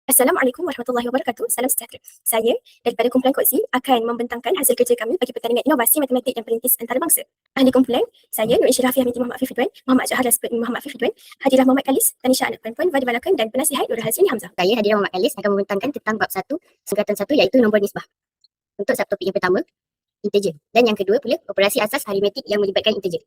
Assalamualaikum warahmatullahi wabarakatuh. Salam sejahtera. Saya daripada kumpulan Kodzi akan membentangkan hasil kerja kami bagi pertandingan inovasi matematik dan perintis antarabangsa. Ahli kumpulan, saya Nur Isyirah Rafiah binti Muhammad Afif Ridwan, Muhammad Jahar Rasbut Muhammad Afif Ridwan, Hadirah Muhammad Kalis, Tanisha anak perempuan, Wadi Balakan dan penasihat Nur Hazini Hamzah. Saya Hadirah Muhammad Kalis akan membentangkan tentang bab 1, singkatan 1 iaitu nombor nisbah. Untuk subtopik yang pertama, integer. Dan yang kedua pula, operasi asas aritmetik yang melibatkan integer.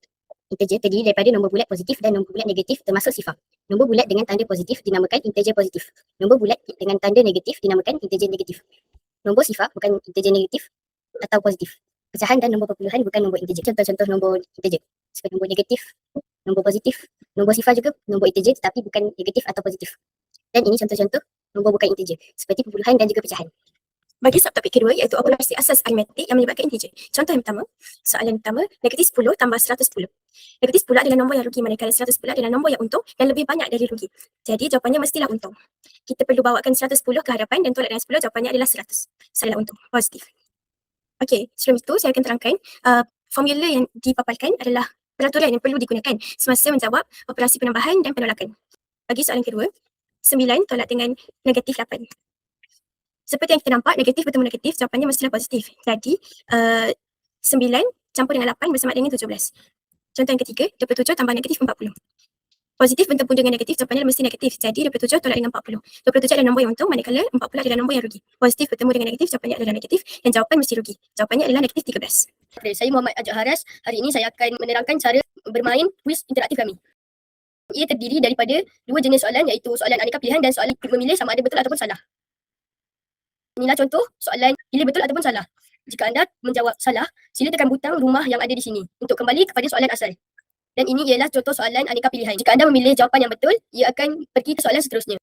Integer terdiri daripada nombor bulat positif dan nombor bulat negatif termasuk sifar. Nombor bulat dengan tanda positif dinamakan integer positif. Nombor bulat dengan tanda negatif dinamakan integer negatif. Nombor sifar bukan integer negatif atau positif. Pecahan dan nombor perpuluhan bukan nombor integer. Contoh-contoh nombor integer seperti nombor negatif, nombor positif, nombor sifar juga nombor integer tetapi bukan negatif atau positif. Dan ini contoh-contoh nombor bukan integer seperti perpuluhan dan juga pecahan. Bagi subtopik kedua iaitu operasi asas aritmetik yang melibatkan integer. Contoh yang pertama, soalan pertama, negatif 10 tambah 110. Negatif 10 adalah nombor yang rugi manakala 110 adalah nombor yang untung dan lebih banyak dari rugi. Jadi jawapannya mestilah untung. Kita perlu bawakan 110 ke hadapan dan tolak dengan 10, jawapannya adalah 100. Salah untung, positif. Okey, sebelum itu saya akan terangkan formula yang dipaparkan adalah peraturan yang perlu digunakan semasa menjawab operasi penambahan dan penolakan. Bagi soalan kedua, 9 tolak dengan negatif 8. Seperti yang kita nampak, negatif bertemu negatif, jawapannya mestilah positif. Jadi, 9 campur dengan 8 bersama dengan 17. Contoh yang ketiga, 27 tambah negatif 40. Positif bertemu dengan negatif, jawapannya mesti negatif. Jadi, 27 tolak dengan 40. 27 adalah nombor yang untung, manakala 40 adalah nombor yang rugi. Positif bertemu dengan negatif, jawapannya adalah negatif dan jawapan mesti rugi. Jawapannya adalah negatif 13. Saya Muhammad Ajak Haras. Hari ini saya akan menerangkan cara bermain kuis interaktif kami. Ia terdiri daripada dua jenis soalan iaitu soalan aneka pilihan dan soalan memilih sama ada betul ataupun salah. Inilah contoh soalan pilih betul ataupun salah. Jika anda menjawab salah, sila tekan butang rumah yang ada di sini untuk kembali kepada soalan asal. Dan ini ialah contoh soalan aneka pilihan. Jika anda memilih jawapan yang betul, ia akan pergi ke soalan seterusnya.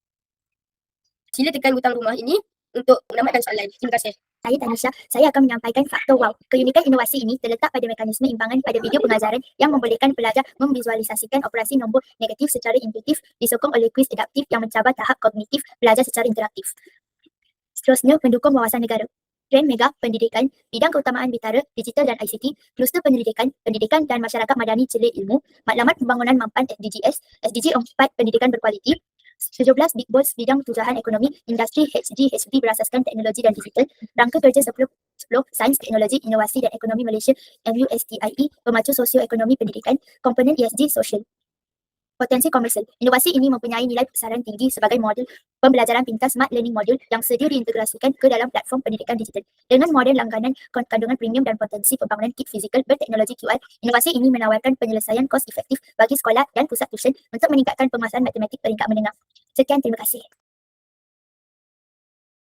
Sila tekan butang rumah ini untuk menamatkan soalan. Terima kasih. Saya Tanisha, saya akan menyampaikan faktor wow. Keunikan inovasi ini terletak pada mekanisme imbangan pada video pengajaran yang membolehkan pelajar memvisualisasikan operasi nombor negatif secara intuitif disokong oleh kuis adaptif yang mencabar tahap kognitif pelajar secara interaktif. Seterusnya, pendukung wawasan negara. Trend Mega Pendidikan, Bidang Keutamaan Bitara, Digital dan ICT, Kluster Pendidikan, Pendidikan dan Masyarakat Madani Celik Ilmu, Matlamat Pembangunan Mampan SDGs, SDG 4 Pendidikan Berkualiti, 17 Big Boss Bidang Tujahan Ekonomi, Industri HDHP berasaskan teknologi dan digital, Rangka Kerja 10 Sains, Teknologi, Inovasi dan Ekonomi Malaysia MUSTIE, Pemacu Sosioekonomi Pendidikan, Komponen ESG Sosial. Potensi komersial. Inovasi ini mempunyai nilai pasaran tinggi sebagai model pembelajaran pintar Smart Learning Module yang sedia diintegrasikan ke dalam platform pendidikan digital. Dengan model langganan kandungan premium dan potensi pembangunan kit fizikal berteknologi QR, inovasi ini menawarkan penyelesaian kos efektif bagi sekolah dan pusat tuition untuk meningkatkan penguasaan matematik peringkat menengah. Sekian, terima kasih.